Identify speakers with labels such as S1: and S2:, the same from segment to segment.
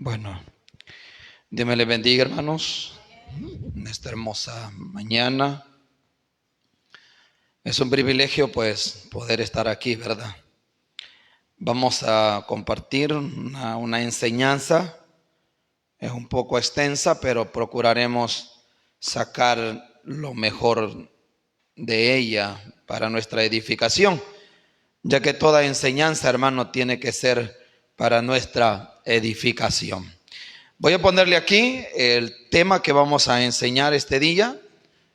S1: Bueno, Dios me les bendiga, hermanos, en esta hermosa mañana. Es un privilegio, pues, poder estar aquí, ¿verdad? Vamos a compartir una enseñanza. Es un poco extensa, pero procuraremos sacar lo mejor de ella para nuestra edificación, ya que toda enseñanza, hermano, tiene que ser para nuestra edificación. Voy a ponerle aquí el tema que vamos a enseñar este día.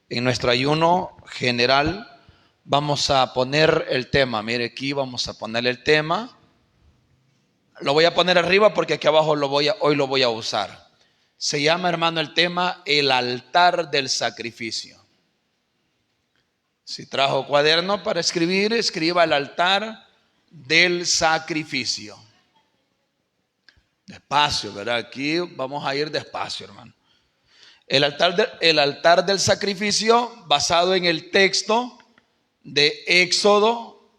S1: En nuestro ayuno general vamos a poner el tema. Mire, aquí vamos a poner el tema. Lo voy a poner arriba porque aquí abajo hoy lo voy a usar. Se llama, hermano, el tema el altar del sacrificio. Si trajo cuaderno para escribir, escriba el altar del sacrificio. Despacio, ¿verdad? Aquí vamos a ir despacio, hermano. El altar del sacrificio, basado en el texto de Éxodo,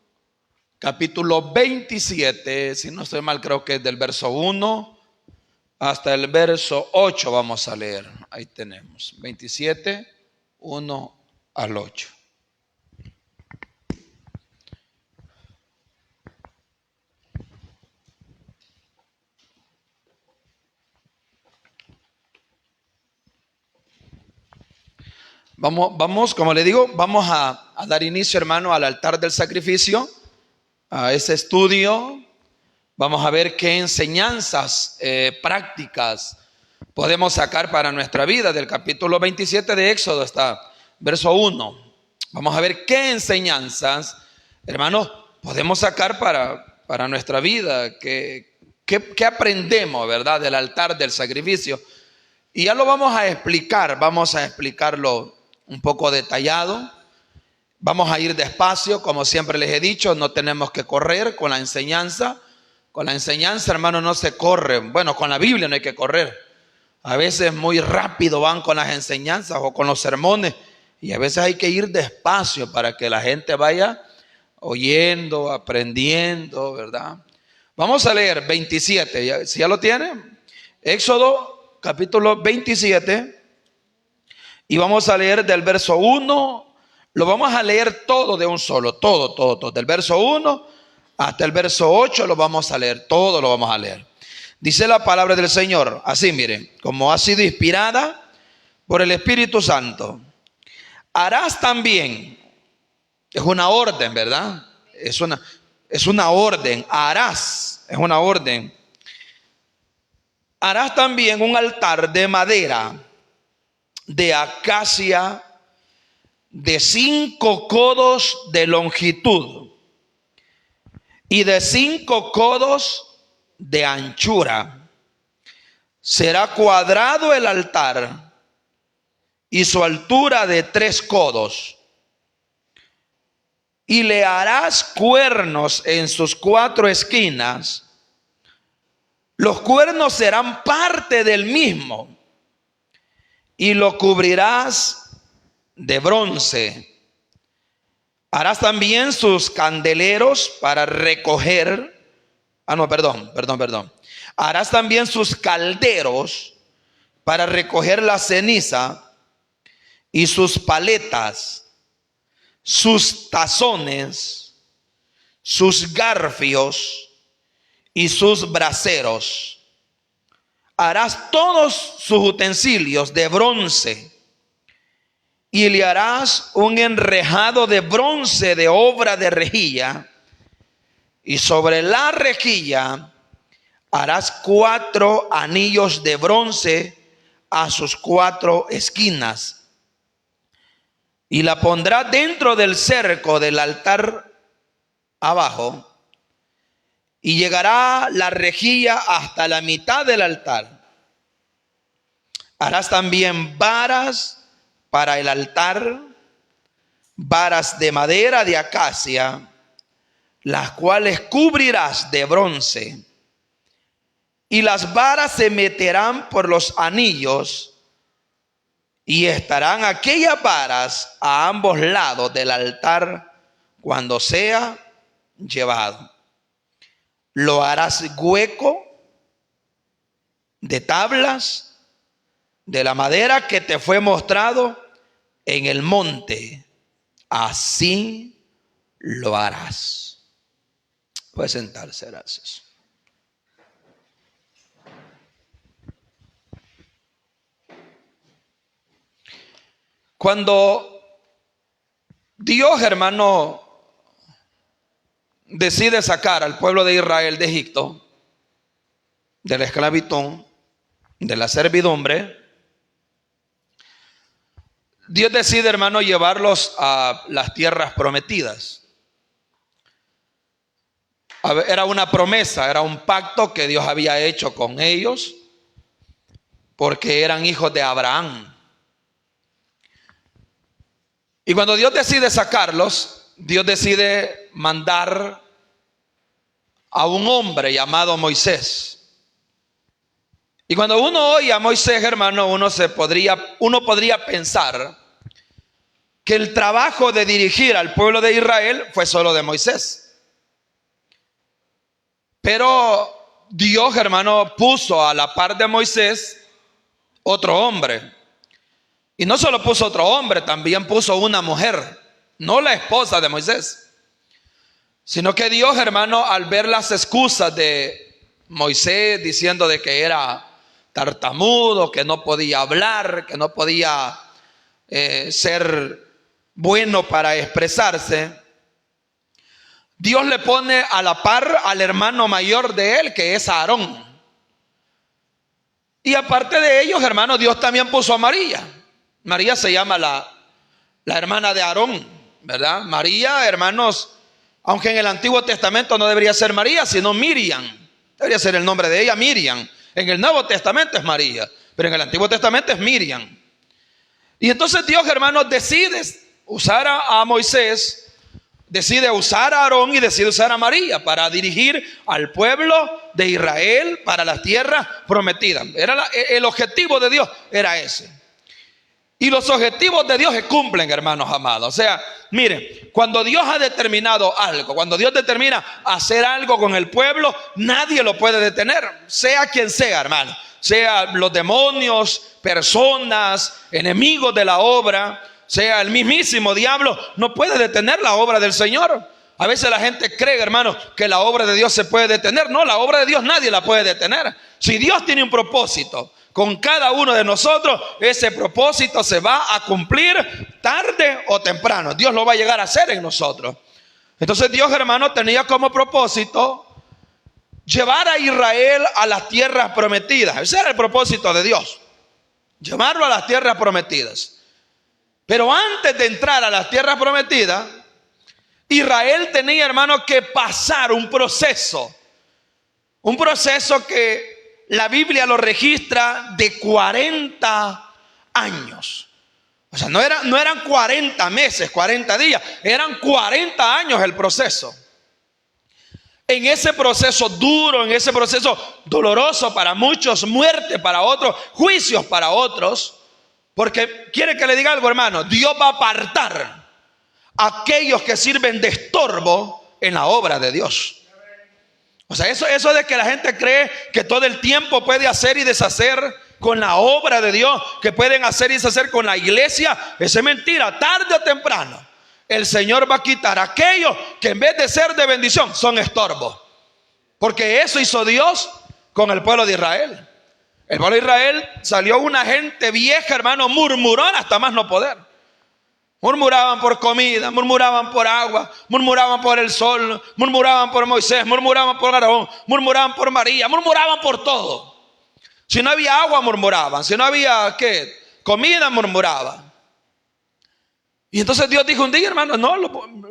S1: capítulo 27, si no estoy mal, creo que es del verso 1 hasta el verso 8 vamos a leer. Ahí tenemos, 27, 1 al 8. Vamos, como le digo, vamos a dar inicio, hermano, al altar del sacrificio, a ese estudio. Vamos a ver qué enseñanzas prácticas podemos sacar para nuestra vida. Del capítulo 27 de Éxodo hasta verso 1. Vamos a ver qué enseñanzas, hermanos, podemos sacar para nuestra vida. ¿Qué aprendemos, verdad, del altar del sacrificio? Y ya lo vamos a explicarlo un poco detallado. Vamos a ir despacio, como siempre les he dicho, no tenemos que correr con la enseñanza. Con la enseñanza, hermano, no se corre. Bueno, con la Biblia no hay que correr. A veces muy rápido van con las enseñanzas o con los sermones. Y a veces hay que ir despacio para que la gente vaya oyendo, aprendiendo, ¿verdad? Vamos a leer 27. ¿Si ya lo tienen? Éxodo capítulo 27. Y vamos a leer del verso 1. Lo vamos a leer todo de un solo. Todo. Del verso 1 hasta el verso 8 lo vamos a leer. Todo lo vamos a leer. Dice la palabra del Señor. Así, miren. Como ha sido inspirada por el Espíritu Santo. Harás también. Es una orden, ¿verdad? Es una orden. Harás. Es una orden. Harás también un altar de madera de acacia de 5 codos de longitud y de 5 codos de anchura. Será cuadrado el altar y su altura de 3 codos. Y le harás cuernos en sus 4 esquinas. Los cuernos serán parte del mismo. Y lo cubrirás de bronce. Harás también sus candeleros para recoger. Perdón. Harás también sus calderos para recoger la ceniza y sus paletas, sus tazones, sus garfios y sus braseros. Harás todos sus utensilios de bronce y le harás un enrejado de bronce de obra de rejilla, y sobre la rejilla harás 4 anillos de bronce a sus 4 esquinas, y la pondrás dentro del cerco del altar abajo. Y llegará la rejilla hasta la mitad del altar. Harás también varas para el altar, varas de madera de acacia, las cuales cubrirás de bronce. Y las varas se meterán por los anillos, y estarán aquellas varas a ambos lados del altar cuando sea llevado. Lo harás hueco de tablas de la madera que te fue mostrado en el monte, así lo harás. Puedes sentarse, gracias. Cuando Dios, hermano, decide sacar al pueblo de Israel de Egipto, de la esclavitud, de la servidumbre, Dios decide, hermano, llevarlos a las tierras prometidas. Era una promesa, era un pacto que Dios había hecho con ellos, porque eran hijos de Abraham. Y cuando Dios decide sacarlos, Dios decide mandar a un hombre llamado Moisés. Y cuando uno oye a Moisés, hermano, uno podría pensar que el trabajo de dirigir al pueblo de Israel fue solo de Moisés. Pero Dios, hermano, puso a la par de Moisés otro hombre. Y no solo puso otro hombre, también puso una mujer, no la esposa de Moisés, sino que Dios, hermano, al ver las excusas de Moisés diciendo de que era tartamudo, que no podía hablar, que no podía ser bueno para expresarse, Dios le pone a la par al hermano mayor de él, que es Aarón. Y aparte de ellos, hermano, Dios también puso a María. María se llama la hermana de Aarón, ¿verdad? María, hermanos, aunque en el Antiguo Testamento no debería ser María, sino Miriam. Debería ser el nombre de ella, Miriam. En el Nuevo Testamento es María, pero en el Antiguo Testamento es Miriam. Y entonces Dios, hermanos, decide usar a Moisés, decide usar a Aarón y decide usar a María para dirigir al pueblo de Israel para las tierras prometidas. El objetivo de Dios era ese. Y los objetivos de Dios se cumplen, hermanos amados. O sea, miren, cuando Dios ha determinado algo, cuando Dios determina hacer algo con el pueblo, nadie lo puede detener, sea quien sea, hermano. Sea los demonios, personas, enemigos de la obra, sea el mismísimo diablo, no puede detener la obra del Señor. A veces la gente cree, hermano, que la obra de Dios se puede detener. No, la obra de Dios nadie la puede detener. Si Dios tiene un propósito con cada uno de nosotros, ese propósito se va a cumplir tarde o temprano. Dios lo va a llegar a hacer en nosotros. Entonces Dios, hermano, tenía como propósito llevar a Israel a las tierras prometidas. Ese era el propósito de Dios, llevarlo a las tierras prometidas. Pero antes de entrar a las tierras prometidas, Israel tenía, hermano, que pasar un proceso que la Biblia lo registra de 40 años. O sea, no eran 40 meses, 40 días, eran 40 años el proceso. En ese proceso duro, en ese proceso doloroso para muchos, muerte para otros, juicios para otros, porque quiere que le diga algo, hermano, Dios va a apartar a aquellos que sirven de estorbo en la obra de Dios. O sea, eso de que la gente cree que todo el tiempo puede hacer y deshacer con la obra de Dios, que pueden hacer y deshacer con la iglesia, eso es mentira. Tarde o temprano el Señor va a quitar a aquellos que en vez de ser de bendición son estorbos, porque eso hizo Dios con el pueblo de Israel. El pueblo de Israel salió una gente vieja, hermano, murmurón hasta más no poder. Murmuraban por comida, murmuraban por agua, murmuraban por el sol, murmuraban por Moisés, murmuraban por Aarón, murmuraban por María, murmuraban por todo. Si no había agua, murmuraban. Si no había comida, murmuraban. Y entonces Dios dijo un día, hermano, no,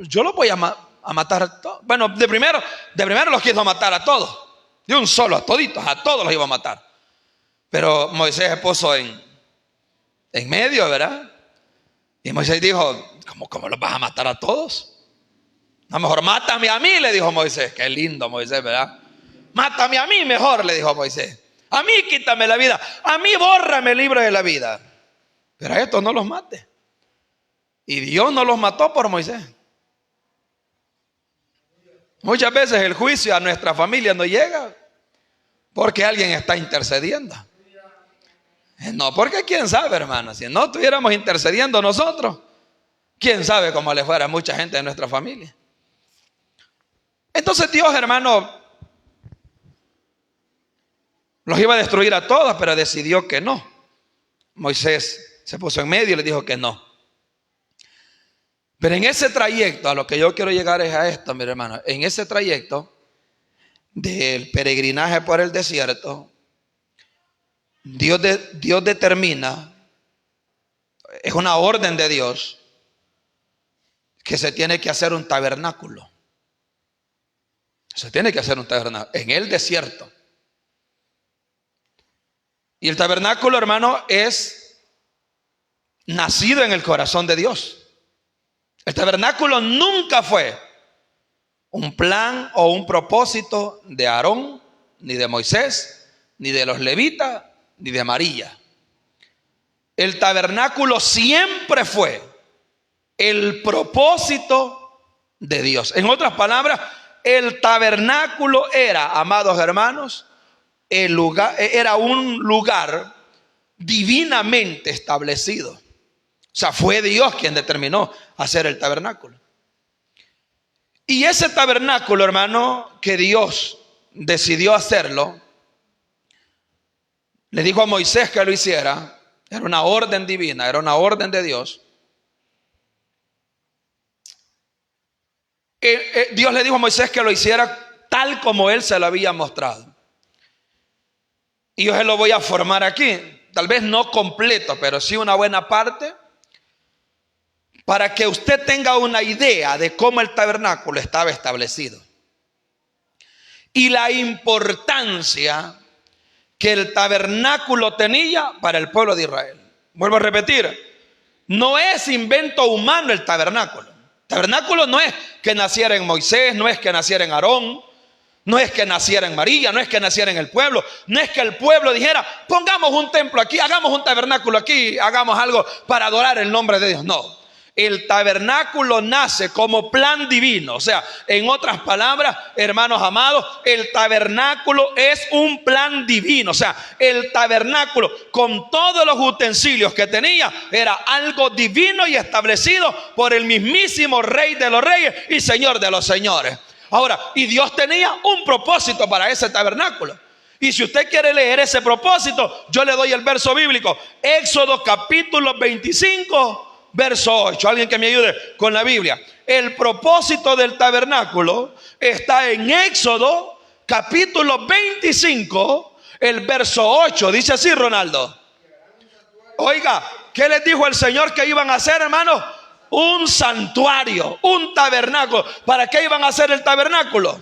S1: yo los voy a matar a todos. Bueno, de primero los quiso matar a todos. De un solo, a toditos, a todos los iba a matar. Pero Moisés se puso en medio, ¿verdad? Y Moisés dijo, ¿cómo los vas a matar a todos? A lo mejor mátame a mí, le dijo Moisés. Qué lindo Moisés, ¿verdad? Mátame a mí mejor, le dijo Moisés. A mí quítame la vida, a mí bórrame el libro de la vida. Pero a estos no los mate. Y Dios no los mató por Moisés. Muchas veces el juicio a nuestra familia no llega Porque alguien está intercediendo. No, porque quién sabe, hermano, si no estuviéramos intercediendo nosotros, quién sabe cómo le fuera a mucha gente de nuestra familia. Entonces Dios, hermano, los iba a destruir a todos, pero decidió que no. Moisés se puso en medio y le dijo que no. Pero en ese trayecto, a lo que yo quiero llegar es a esto, mi hermano. En ese trayecto del peregrinaje por el desierto, Dios determina, es una orden de Dios, que se tiene que hacer un tabernáculo. Se tiene que hacer un tabernáculo en el desierto. Y el tabernáculo, hermano, es nacido en el corazón de Dios. El tabernáculo nunca fue un plan o un propósito de Aarón, ni de Moisés, ni de los levitas, ni de María. El tabernáculo siempre fue el propósito de Dios. En otras palabras, el tabernáculo era, amados hermanos, era un lugar divinamente establecido. O sea, fue Dios quien determinó hacer el tabernáculo. Y ese tabernáculo, hermano, que Dios decidió hacerlo, le dijo a Moisés que lo hiciera. Era una orden divina, era una orden de Dios. Dios le dijo a Moisés que lo hiciera tal como él se lo había mostrado. Y yo se lo voy a formar aquí, tal vez no completo, pero sí una buena parte, para que usted tenga una idea de cómo el tabernáculo estaba establecido y la importancia que el tabernáculo tenía para el pueblo de Israel. Vuelvo a repetir, no es invento humano el tabernáculo. El tabernáculo no es que naciera en Moisés, no es que naciera en Aarón, no es que naciera en María, no es que naciera en el pueblo, no es que el pueblo dijera, pongamos un templo aquí, hagamos un tabernáculo aquí, hagamos algo para adorar el nombre de Dios. No. El tabernáculo nace como plan divino. O sea, en otras palabras, hermanos amados, el tabernáculo es un plan divino. O sea, el tabernáculo con todos los utensilios que tenía era algo divino y establecido por el mismísimo Rey de los Reyes y Señor de los Señores. Ahora, y Dios tenía un propósito para ese tabernáculo. Y si usted quiere leer ese propósito, yo le doy el verso bíblico. Éxodo capítulo 25. Verso 8, alguien que me ayude con la Biblia. El propósito del tabernáculo está en Éxodo capítulo 25, el verso 8. Dice así, Ronaldo. Oiga, ¿qué les dijo el Señor que iban a hacer, hermano? Un santuario, un tabernáculo. ¿Para qué iban a hacer el tabernáculo?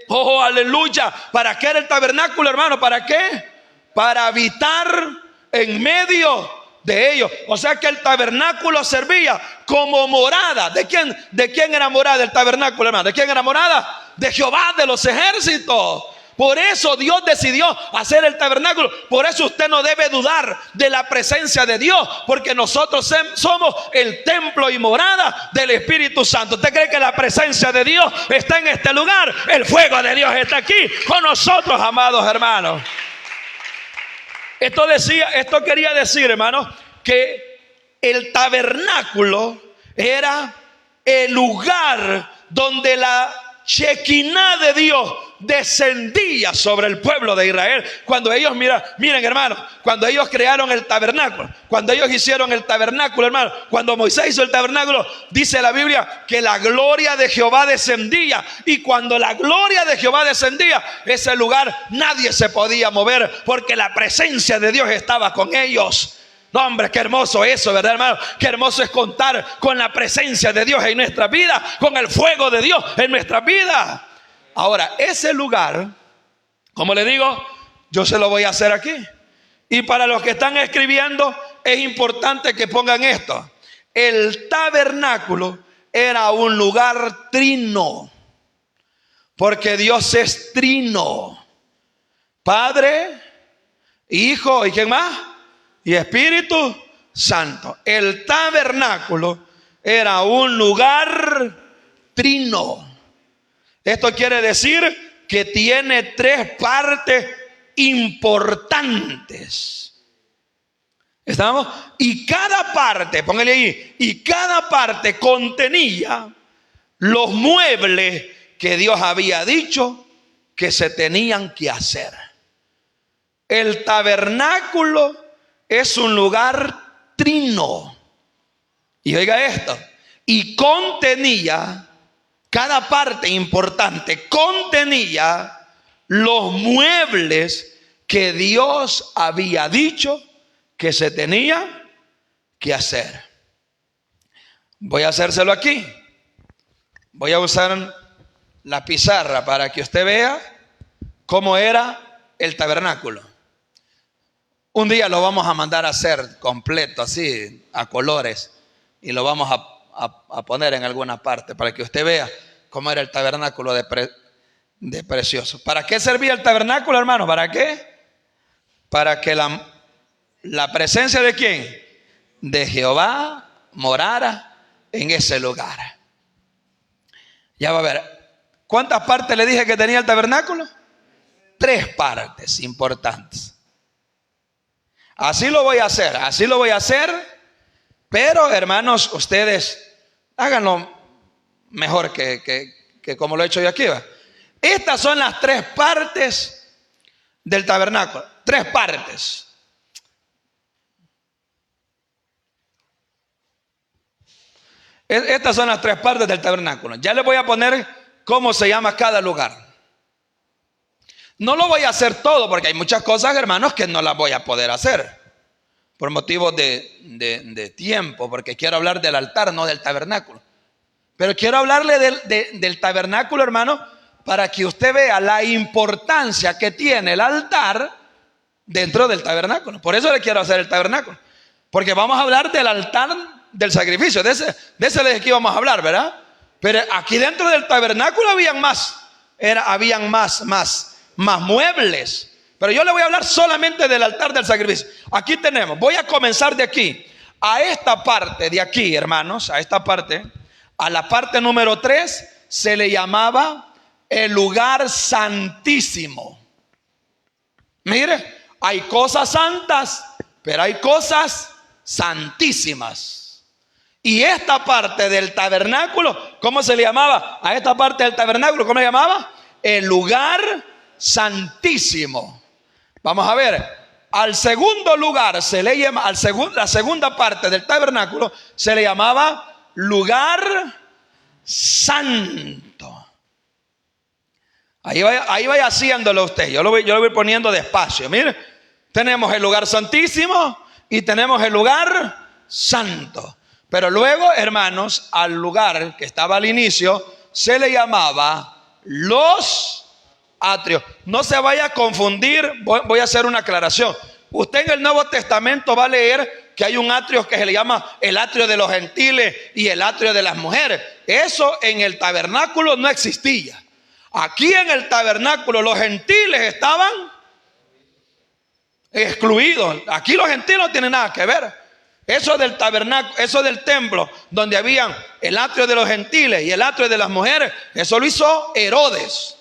S1: Oh, aleluya. ¿Para qué era el tabernáculo, hermano? ¿Para qué? Para habitar en medio de ellos. O sea que el tabernáculo servía como morada. ¿De quién era morada el tabernáculo, hermano? ¿De quién era morada? De Jehová de los ejércitos. Por eso Dios decidió hacer el tabernáculo. Por eso usted no debe dudar de la presencia de Dios, porque nosotros somos el templo y morada del Espíritu Santo. ¿Usted cree que la presencia de Dios está en este lugar? El fuego de Dios está aquí con nosotros, amados hermanos. Esto quería decir, hermanos, que el tabernáculo era el lugar donde la Shekinah de Dios descendía sobre el pueblo de Israel. Cuando ellos, miren hermanos, cuando ellos crearon el tabernáculo, cuando ellos hicieron el tabernáculo, hermano, cuando Moisés hizo el tabernáculo, dice la Biblia que la gloria de Jehová descendía. Y cuando la gloria de Jehová descendía, ese lugar nadie se podía mover, porque la presencia de Dios estaba con ellos. No, hombre, qué hermoso eso, ¿verdad, hermano? Qué hermoso es contar con la presencia de Dios en nuestra vida, con el fuego de Dios en nuestra vida. Ahora, ese lugar, como le digo, yo se lo voy a hacer aquí. Y para los que están escribiendo, es importante que pongan esto. El tabernáculo era un lugar trino, porque Dios es trino. Padre, Hijo, ¿y quién más? Y Espíritu Santo. El tabernáculo era un lugar trino. Esto quiere decir que tiene tres partes importantes. ¿Estamos? Y cada parte, póngale ahí, y cada parte contenía los muebles que Dios había dicho que se tenían que hacer. El tabernáculo es un lugar trino. Y oiga esto, y contenía, cada parte importante contenía los muebles que Dios había dicho que se tenía que hacer. Voy a hacérselo aquí. Voy a usar la pizarra para que usted vea cómo era el tabernáculo. Un día lo vamos a mandar a hacer completo, así, a colores, y lo vamos a poner en alguna parte para que usted vea cómo era el tabernáculo de precioso. ¿Para qué servía el tabernáculo, hermano? ¿Para qué? Para que la presencia de ¿quién? De Jehová morara en ese lugar. Ya va a ver. ¿Cuántas partes le dije que tenía el tabernáculo? 3 partes importantes. Así lo voy a hacer, pero hermanos, ustedes háganlo mejor que como lo he hecho yo aquí, ¿va? Estas son las 3 partes del tabernáculo. 3 partes. Estas son las 3 partes del tabernáculo. Ya les voy a poner cómo se llama cada lugar. No lo voy a hacer todo porque hay muchas cosas, hermanos, que no las voy a poder hacer por motivos de tiempo, porque quiero hablar del altar, no del tabernáculo. Pero quiero hablarle del tabernáculo, hermano, para que usted vea la importancia que tiene el altar dentro del tabernáculo. Por eso le quiero hacer el tabernáculo, porque vamos a hablar del altar del sacrificio. De ese les dije que íbamos a hablar, ¿verdad? Pero aquí dentro del tabernáculo habían más muebles. Pero yo le voy a hablar solamente del altar del sacrificio. Aquí tenemos, voy a comenzar de aquí. A esta parte de aquí, hermanos, a la parte número 3, se le llamaba el lugar santísimo. Mire, hay cosas santas, pero hay cosas santísimas. Y esta parte del tabernáculo, ¿cómo se le llamaba? A esta parte del tabernáculo, ¿cómo le llamaba? El lugar santísimo. Vamos a ver, al segundo lugar se le llama, la segunda parte del tabernáculo se le llamaba lugar santo. Ahí vaya haciéndolo usted. Yo lo voy poniendo despacio. Mire, tenemos el lugar santísimo y tenemos el lugar santo. Pero luego, hermanos, al lugar que estaba al inicio se le llamaba los atrios. No se vaya a confundir, voy a hacer una aclaración. Usted en el Nuevo Testamento va a leer que hay un atrio que se le llama el atrio de los gentiles y el atrio de las mujeres. Eso en el tabernáculo no existía. Aquí en el tabernáculo los gentiles estaban excluidos. Aquí los gentiles no tienen nada que ver. Eso del tabernáculo, eso del templo, donde habían el atrio de los gentiles y el atrio de las mujeres, eso lo hizo Herodes.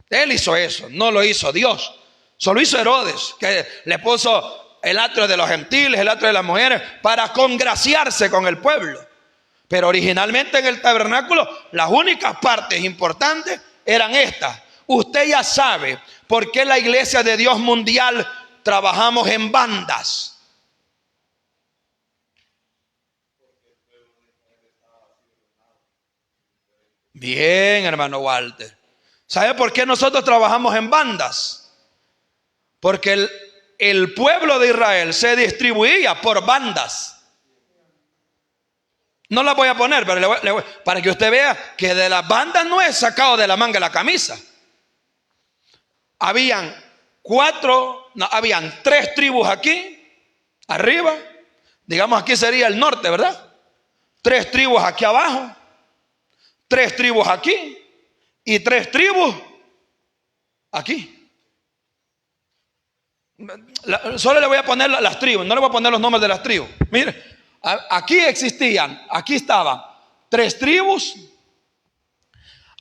S1: Él hizo eso, no lo hizo Dios. Solo hizo Herodes, que le puso el atrio de los gentiles, el atrio de las mujeres, para congraciarse con el pueblo. Pero originalmente en el tabernáculo, las únicas partes importantes eran estas. Usted ya sabe por qué la Iglesia de Dios Mundial trabajamos en bandas. Bien, hermano Walter. ¿Sabe por qué nosotros trabajamos en bandas? Porque el pueblo de Israel se distribuía por bandas. No las voy a poner, pero para que usted vea que de las bandas no es sacado de la manga la camisa. Habían 3 tribus aquí, arriba. Digamos aquí sería el norte, ¿verdad? 3 tribus aquí abajo. 3 tribus aquí. Y 3 tribus aquí. Solo le voy a poner las tribus, no le voy a poner los nombres de las tribus. Mire, aquí estaban 3 tribus.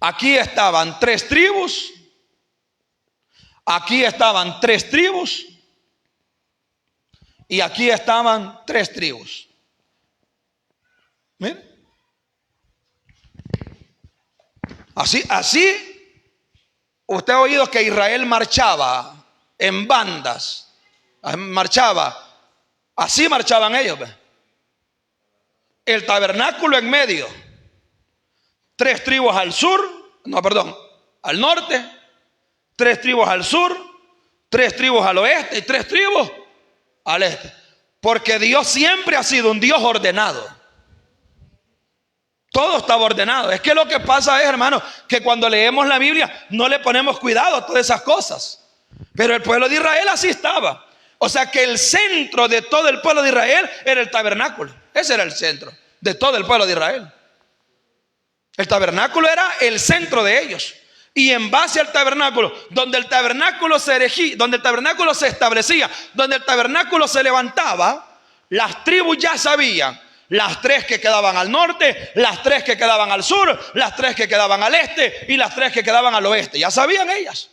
S1: Aquí estaban 3 tribus. Aquí estaban 3 tribus y aquí estaban 3 tribus. Miren. Así, usted ha oído que Israel marchaba en bandas. Así marchaban ellos. El tabernáculo en medio. 3 tribus al al norte. 3 tribus al sur. 3 tribus al oeste y 3 tribus al este. Porque Dios siempre ha sido un Dios ordenado. Todo estaba ordenado. Es que lo que pasa es, hermano, que cuando leemos la Biblia no le ponemos cuidado a todas esas cosas. Pero el pueblo de Israel así estaba. O sea que el centro de todo el pueblo de Israel era el tabernáculo. Ese era el centro de todo el pueblo de Israel. El tabernáculo era el centro de ellos. Y en base al tabernáculo, donde el tabernáculo se erigía, donde el tabernáculo se establecía, donde el tabernáculo se levantaba, las tribus ya sabían. Las 3 que quedaban al norte, las 3 que quedaban al sur, las 3 que quedaban al este y las 3 que quedaban al oeste. Ya sabían ellas.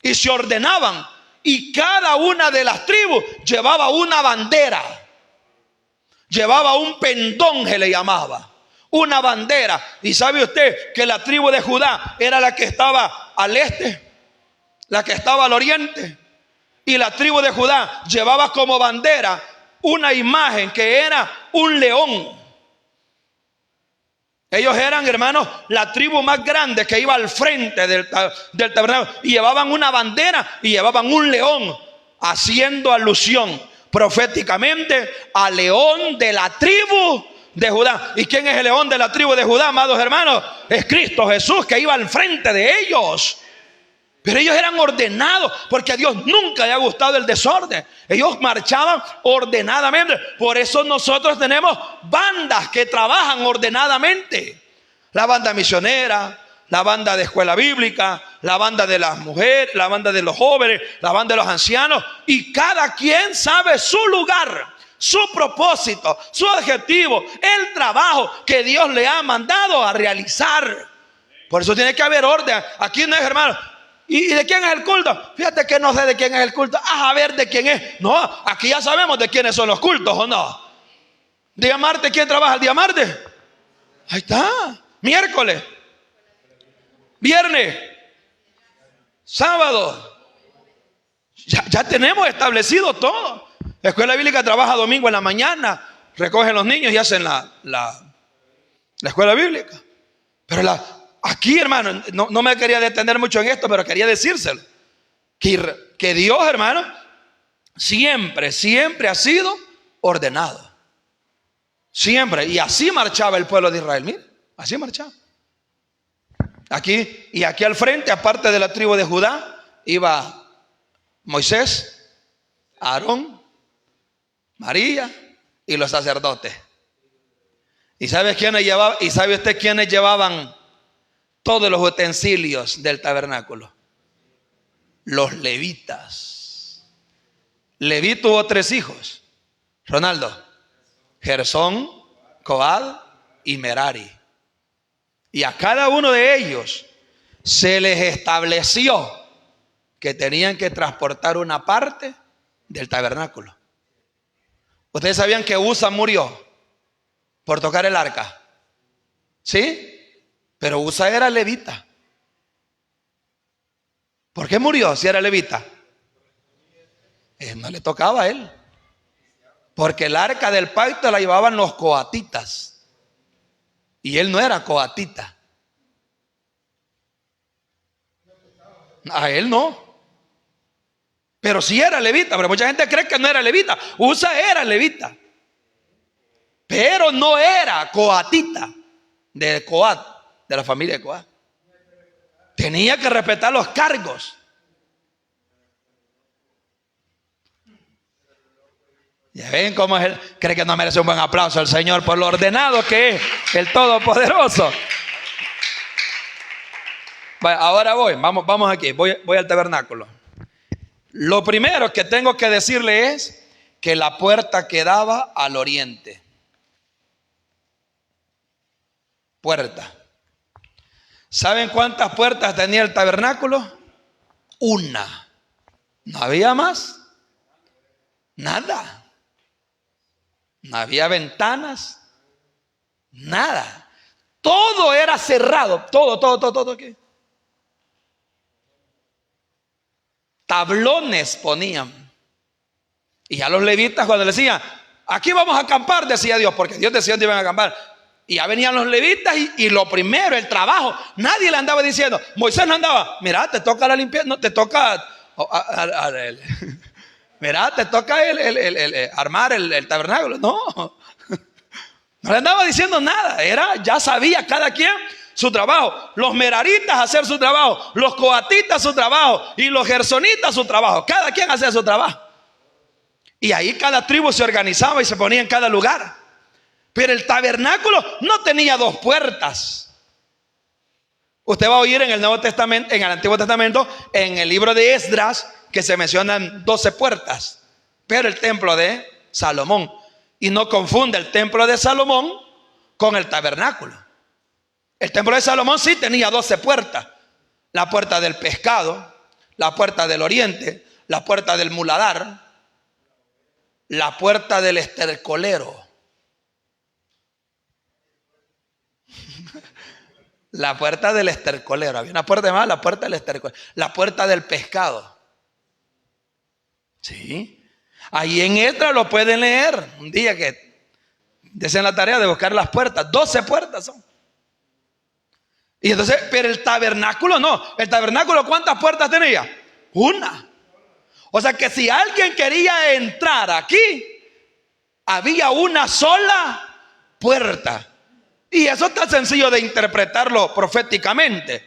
S1: Y se ordenaban. Y cada una de las tribus llevaba una bandera. Llevaba un pendón, se le llamaba. Una bandera. Y sabe usted que la tribu de Judá era la que estaba al este, la que estaba al oriente. Y la tribu de Judá llevaba como bandera una imagen que era un león. Ellos eran, hermanos, la tribu más grande que iba al frente del tabernáculo. Y llevaban una bandera y llevaban un león, haciendo alusión proféticamente al león de la tribu de Judá. ¿Y quién es el león de la tribu de Judá, amados hermanos? Es Cristo Jesús, que iba al frente de ellos. Pero ellos eran ordenados, porque a Dios nunca le ha gustado el desorden. Ellos marchaban ordenadamente. Por eso nosotros tenemos bandas que trabajan ordenadamente. La banda misionera, la banda de escuela bíblica, la banda de las mujeres, la banda de los jóvenes, la banda de los ancianos. Y cada quien sabe su lugar, su propósito, su objetivo, el trabajo que Dios le ha mandado a realizar. Por eso tiene que haber orden. Aquí no es, hermano. ¿Y de quién es el culto? Fíjate que no sé de quién es el culto. A ver de quién es. No, aquí ya sabemos de quiénes son los cultos, ¿o no? Día martes, ¿quién trabaja el día martes? Ahí está. Miércoles, viernes, sábado. Ya tenemos establecido todo. La escuela bíblica trabaja domingo en la mañana, recogen los niños y hacen la escuela bíblica. Pero aquí, hermano, no me quería detener mucho en esto, pero quería decírselo. Que Dios, hermano, siempre ha sido ordenado. Siempre. Y así marchaba el pueblo de Israel. Mire, así marchaba. Aquí al frente, aparte de la tribu de Judá, iba Moisés, Aarón, María y los sacerdotes. ¿Y sabe usted quiénes llevaban todos los utensilios del tabernáculo? Los levitas. Leví tuvo 3 hijos. Ronaldo: Gersón, Coad y Merari. Y a cada uno de ellos se les estableció que tenían que transportar una parte del tabernáculo. ¿Ustedes sabían que Usa murió por tocar el arca? ¿Sí? Pero Usa era levita. ¿Por qué murió si era levita? No le tocaba a él. Porque el arca del pacto la llevaban los coatitas. Y él no era coatita. A él no. Pero sí era levita. Pero mucha gente cree que no era levita. Usa era levita. Pero no era coatita. De Coat, de la familia de Coat. Tenía que respetar los cargos. Ya ven cómo es él. Cree que no merece un buen aplauso al Señor por lo ordenado que es el Todopoderoso. Bueno, ahora vamos aquí, voy al tabernáculo. Lo primero que tengo que decirle es que la puerta quedaba al oriente. Puerta. ¿Saben cuántas puertas tenía el tabernáculo? Una. No había más. Nada. No había ventanas. Nada. Todo era cerrado. Todo aquí. Tablones ponían. Y a los levitas cuando le decían, aquí vamos a acampar, decía Dios, porque Dios decía que iban a acampar. Y ya venían los levitas y lo primero, el trabajo. Nadie le andaba diciendo, Moisés no andaba, mira, te toca la limpieza, no, te toca, mira, te toca armar el tabernáculo. No le andaba diciendo nada. Ya sabía cada quien su trabajo. Los meraritas hacer su trabajo, los coatitas su trabajo y los gersonitas su trabajo. Cada quien hacía su trabajo. Y ahí cada tribu se organizaba y se ponía en cada lugar. Pero el tabernáculo no tenía dos puertas. Usted va a oír en el Nuevo Testamento, en el Antiguo Testamento, en el libro de Esdras, que se mencionan 12 puertas. Pero el templo de Salomón. Y no confunde el templo de Salomón con el tabernáculo. El templo de Salomón sí tenía 12 puertas. La puerta del pescado, la puerta del oriente, la puerta del muladar, la puerta del estercolero, la puerta del estercolero. Había una puerta más, la puerta del estercolero, la puerta del pescado. Sí. Ahí en Esdras lo pueden leer. Un día que desen la tarea de buscar las puertas. 12 puertas son. Y entonces, pero el tabernáculo no. El tabernáculo, ¿cuántas puertas tenía? Una. O sea que si alguien quería entrar aquí, había una sola puerta. Y eso está sencillo de interpretarlo proféticamente.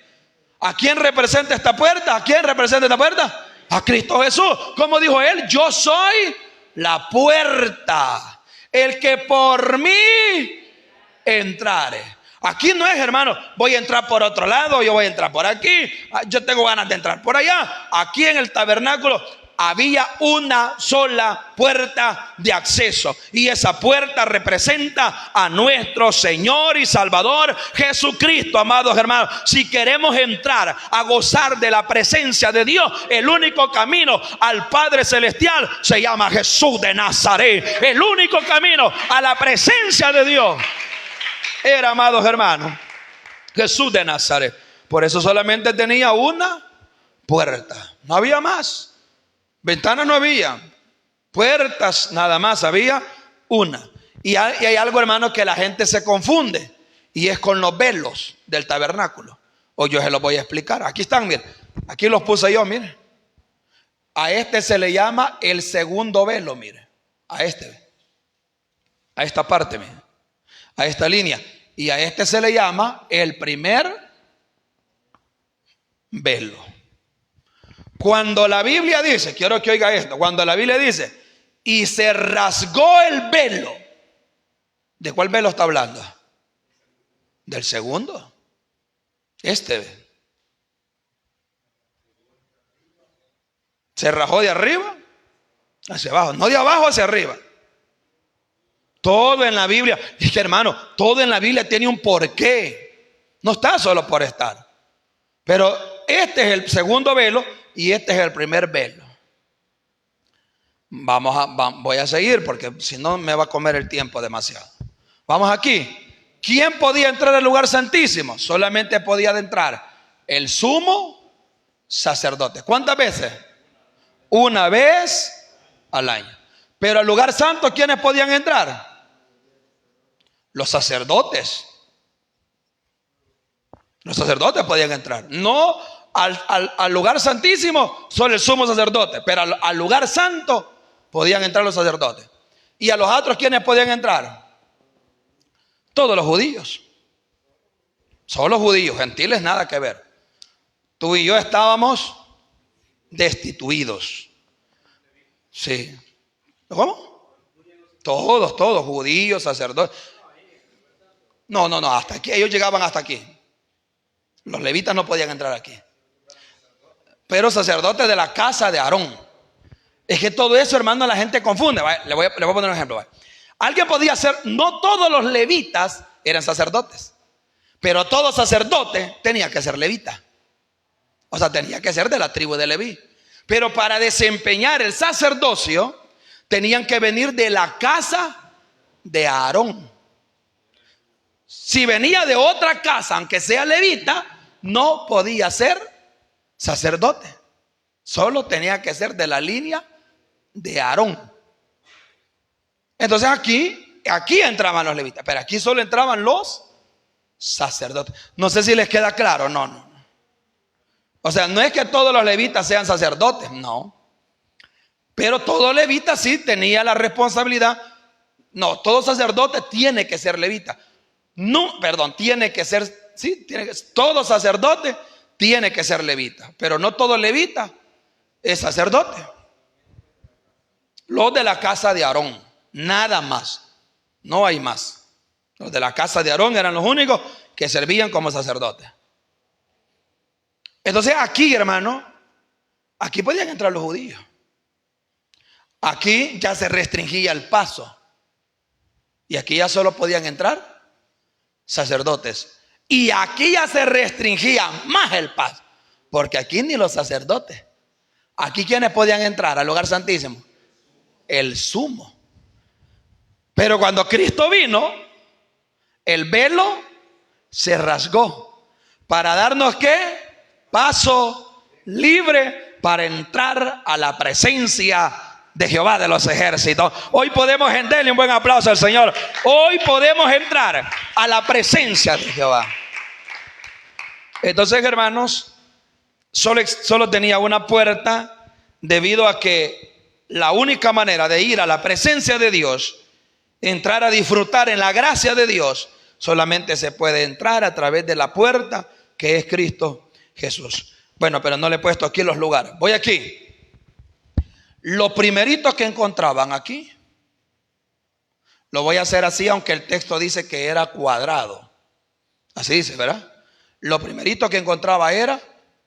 S1: ¿A quién representa esta puerta? ¿A quién representa esta puerta? A Cristo Jesús. Como dijo él, yo soy la puerta. El que por mí entrare. Aquí no es, hermano, voy a entrar por otro lado, yo voy a entrar por aquí, yo tengo ganas de entrar por allá. Aquí en el tabernáculo había una sola puerta de acceso. Y esa puerta representa a nuestro Señor y Salvador Jesucristo, amados hermanos. Si queremos entrar a gozar de la presencia de Dios, el único camino al Padre Celestial se llama Jesús de Nazaret. El único camino a la presencia de Dios era, amados hermanos, Jesús de Nazaret. Por eso solamente tenía una puerta. No había más. Ventanas no había, puertas nada más, había una. Y hay algo, hermano, que la gente se confunde, y es con los velos del tabernáculo. O yo se los voy a explicar. Aquí están, miren, aquí los puse yo, miren. A este se le llama el segundo velo, miren. A esta parte, miren, a esta línea. Y a este se le llama el primer velo. Cuando la Biblia dice, quiero que oiga esto, cuando la Biblia dice, y se rasgó el velo, ¿de cuál velo está hablando? Del segundo. Se rajó de arriba hacia abajo, no de abajo hacia arriba. Todo en la Biblia, es que, hermano, todo en la Biblia tiene un porqué. No está solo por estar. Pero este es el segundo velo y este es el primer velo. Voy a seguir porque si no me va a comer el tiempo demasiado. Vamos aquí. ¿Quién podía entrar al lugar santísimo? Solamente podía entrar el sumo sacerdote. ¿Cuántas veces? Una vez al año. Pero al lugar santo, ¿quiénes podían entrar? Los sacerdotes. Los sacerdotes podían entrar. No al lugar santísimo, solo el sumo sacerdote. Pero al lugar santo podían entrar los sacerdotes. ¿Y a los otros quiénes podían entrar? Todos los judíos. Solo judíos, gentiles nada que ver. Tú y yo estábamos destituidos. Sí. ¿Cómo? Todos, judíos, sacerdotes. No, hasta aquí, ellos llegaban hasta aquí. Los levitas no podían entrar aquí. Pero sacerdotes de la casa de Aarón. Es que todo eso, hermano, la gente confunde. Le voy a poner un ejemplo. Alguien podía ser, no todos los levitas eran sacerdotes, pero todo sacerdote tenía que ser levita. O sea, tenía que ser de la tribu de Leví. Pero para desempeñar el sacerdocio tenían que venir de la casa de Aarón. Si venía de otra casa, aunque sea levita, no podía ser sacerdote. Solo tenía que ser de la línea de Aarón. Entonces aquí entraban los levitas, pero aquí solo entraban los sacerdotes. No sé si les queda claro. No. O sea, no es que todos los levitas sean sacerdotes, no. Pero todo levita sí tenía la responsabilidad. No, todo sacerdote tiene que ser levita. No, perdón, tiene que ser, sí, todo sacerdote tiene que ser levita, pero no todo levita es sacerdote. Los de la casa de Aarón, nada más, no hay más. Los de la casa de Aarón eran los únicos que servían como sacerdotes. Entonces aquí, hermano, aquí podían entrar los judíos. Aquí ya se restringía el paso. Y aquí ya solo podían entrar sacerdotes. Y aquí ya se restringía más el paso, porque aquí ni los sacerdotes. Aquí quienes podían entrar al lugar santísimo, el sumo. Pero cuando Cristo vino, el velo se rasgó para darnos ¿qué? Paso libre para entrar a la presencia de Jehová de los ejércitos. Hoy podemos darle un buen aplauso al Señor. Hoy podemos entrar a la presencia de Jehová. Entonces, hermanos, solo tenía una puerta, debido a que la única manera de ir a la presencia de Dios, entrar a disfrutar en la gracia de Dios, solamente se puede entrar a través de la puerta que es Cristo Jesús. Bueno, pero no le he puesto aquí los lugares. Voy aquí. Lo primerito que encontraban aquí, lo voy a hacer así, aunque el texto dice que era cuadrado. Así dice, ¿verdad? Lo primerito que encontraba era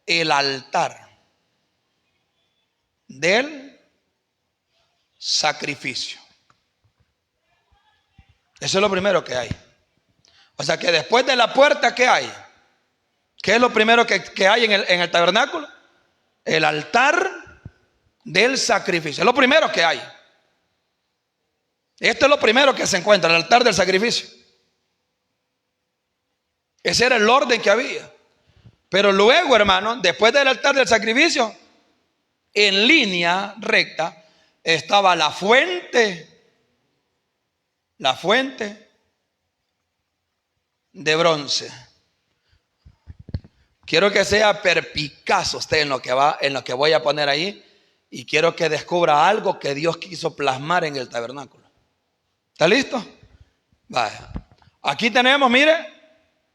S1: el altar del sacrificio. Eso es lo primero que hay. O sea que después de la puerta, ¿qué hay? ¿Qué es lo primero que hay en el tabernáculo? El altar del sacrificio. Es lo primero que hay. Esto es lo primero que se encuentra, el altar del sacrificio. Ese era el orden que había. Pero luego, hermano, después del altar del sacrificio, en línea recta, estaba la fuente de bronce. Quiero que sea perspicaz usted en lo que voy a poner ahí, y quiero que descubra algo que Dios quiso plasmar en el tabernáculo. ¿Está listo? Vaya. Aquí tenemos, mire,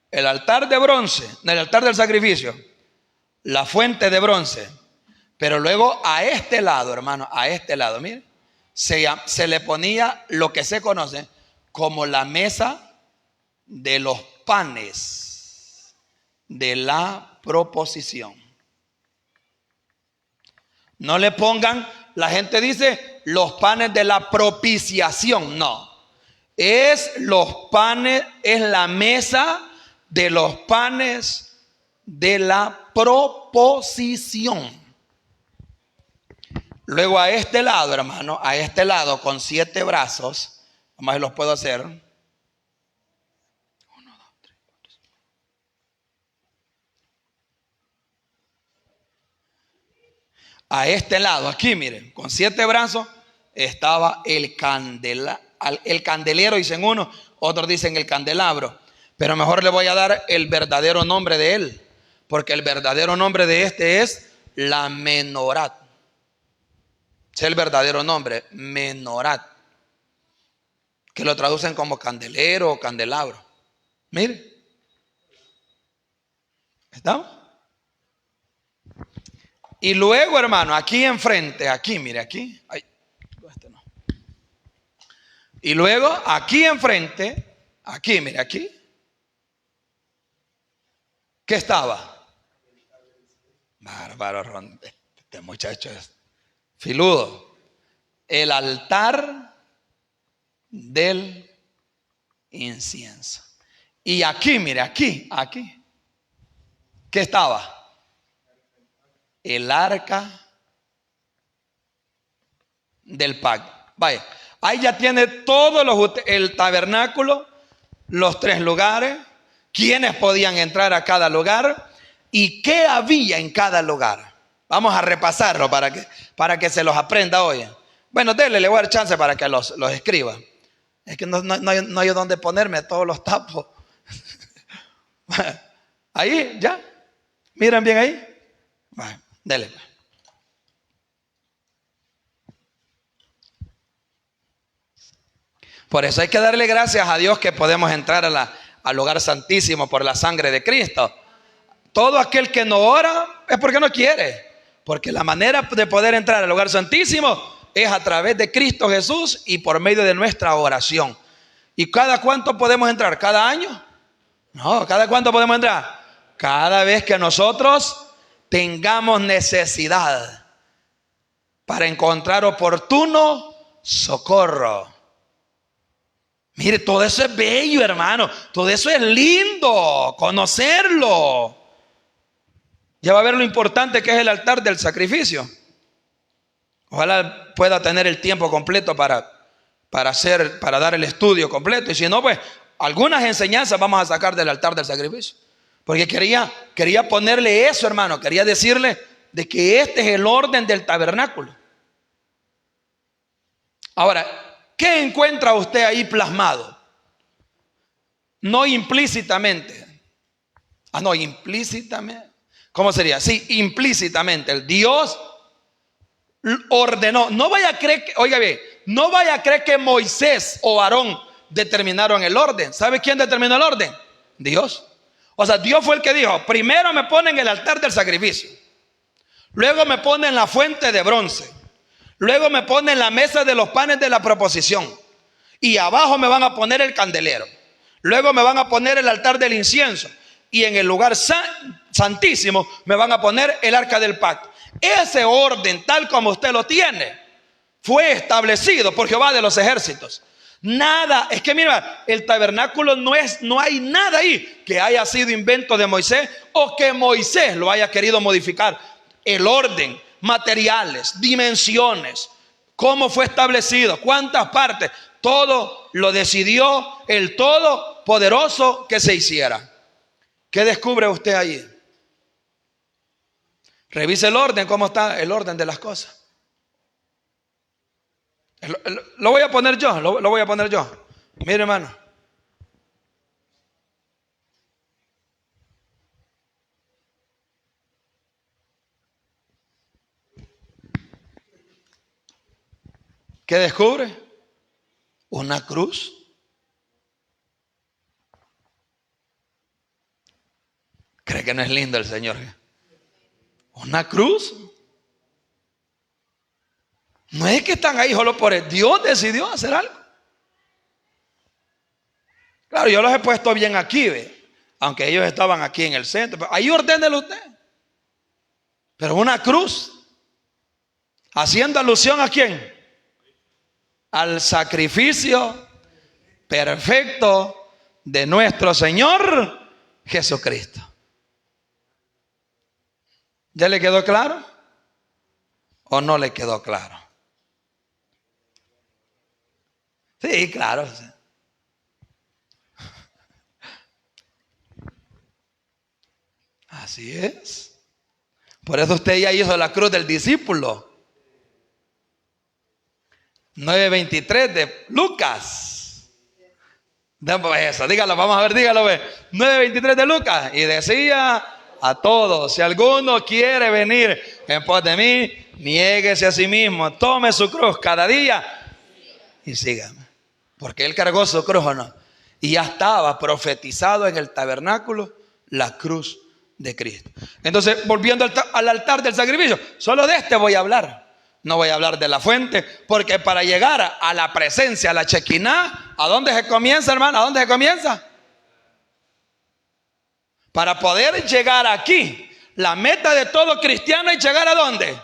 S1: el altar de bronce, el altar del sacrificio, la fuente de bronce. Pero luego a este lado, hermano, a este lado, mire, se le ponía lo que se conoce como la mesa de los panes de la proposición. No le pongan, la gente dice, los panes de la propiciación. No, es los panes, es la mesa de los panes de la proposición. Luego a este lado, hermano, a este lado con 7 brazos, nomás los puedo hacer. 1, 2, 3, 4, 5. A este lado, aquí miren, con 7 brazos estaba el candelero, dicen uno, otros dicen el candelabro. Pero mejor le voy a dar el verdadero nombre de él, porque el verdadero nombre de este es la menorat. Es el verdadero nombre, menorat, que lo traducen como candelero o candelabro. Mire, ¿estamos? Y luego, hermano, aquí enfrente, aquí, mire, aquí. Ay, este no. Y luego, aquí enfrente, aquí, mire, aquí. ¿Qué estaba? Bárbaro, Ron, este muchacho es filudo. El altar del incienso. Y aquí, mire, aquí. ¿Qué estaba? El arca del pacto. Vaya, ahí ya tiene todo el tabernáculo, los 3 lugares, quiénes podían entrar a cada lugar y qué había en cada lugar. Vamos a repasarlo para que se los aprenda hoy. Bueno, le voy a dar chance para que los escriba. Es que no hay dónde ponerme, todos los tapos. Ahí, ya. Miren bien ahí. Bueno, dele. Por eso hay que darle gracias a Dios que podemos entrar al lugar santísimo por la sangre de Cristo. Todo aquel que no ora es porque no quiere. Porque la manera de poder entrar al lugar santísimo es a través de Cristo Jesús y por medio de nuestra oración. ¿Y cada cuánto podemos entrar? ¿Cada año? No, ¿cada cuánto podemos entrar? Cada vez que nosotros tengamos necesidad para encontrar oportuno socorro. Mire, todo eso es bello, hermano. Todo eso es lindo, conocerlo. Ya va a ver lo importante que es el altar del sacrificio. Ojalá pueda tener el tiempo completo para dar el estudio completo. Y si no, pues algunas enseñanzas vamos a sacar del altar del sacrificio. Porque quería ponerle eso, hermano. Quería decirle de que este es el orden del tabernáculo. Ahora, ¿qué encuentra usted ahí plasmado? No implícitamente. No, implícitamente. ¿Cómo sería? Sí, implícitamente. El Dios ordenó. No vaya a creer que, oiga bien, no vaya a creer que Moisés o Aarón determinaron el orden. ¿Sabe quién determinó el orden? Dios. O sea, Dios fue el que dijo: primero me ponen el altar del sacrificio, luego me ponen la fuente de bronce, luego me ponen la mesa de los panes de la proposición, y abajo me van a poner el candelero, luego me van a poner el altar del incienso, y en el lugar santísimo me van a poner el arca del pacto. Ese orden, tal como usted lo tiene, fue establecido por Jehová de los ejércitos. Nada, es que mira, el tabernáculo no hay nada ahí que haya sido invento de Moisés o que Moisés lo haya querido modificar. El orden, materiales, dimensiones, cómo fue establecido, cuántas partes, todo lo decidió el Todopoderoso que se hiciera. ¿Qué descubre usted allí? Revise el orden, cómo está el orden de las cosas. Lo voy a poner yo, lo voy a poner yo. Mire, hermano. ¿Qué descubre? Una cruz. ¿Cree que no es lindo el Señor? Una cruz. No es que están ahí solo por él. Dios decidió hacer algo. Claro, yo los he puesto bien aquí, ¿ve? Aunque ellos estaban aquí en el centro. Pero ahí ordénelo usted. Pero una cruz. Haciendo alusión ¿a quién? Al sacrificio perfecto de nuestro Señor Jesucristo. ¿Ya le quedó claro? ¿O no le quedó claro? Sí, claro. Así es. Por eso usted ya hizo la cruz del discípulo. 9:23 de Lucas. Eso, dígalo, vamos a ver, dígalo. 9:23 de Lucas. Y decía a todos: si alguno quiere venir en pos de mí, niéguese a sí mismo, tome su cruz cada día y sígame. Porque él cargó su cruz, ¿o no? Y ya estaba profetizado en el tabernáculo la cruz de Cristo. Entonces, volviendo al altar del sacrificio, solo de este voy a hablar. No voy a hablar de la fuente, porque para llegar a la presencia, a la Shekinah, ¿a dónde se comienza, hermano? ¿A dónde se comienza? Para poder llegar aquí, la meta de todo cristiano es llegar ¿a dónde?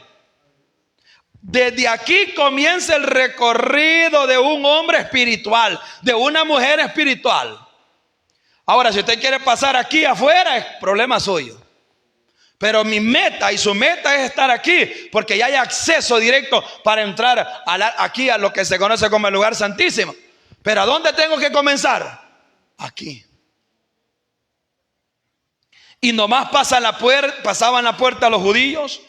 S1: Desde aquí comienza el recorrido de un hombre espiritual, de una mujer espiritual. Ahora, si usted quiere pasar aquí afuera, es problema suyo. Pero mi meta y su meta es estar aquí, porque ya hay acceso directo para entrar aquí a lo que se conoce como el lugar santísimo. Pero ¿a dónde tengo que comenzar? Aquí. Y nomás pasaban la puerta los judíos.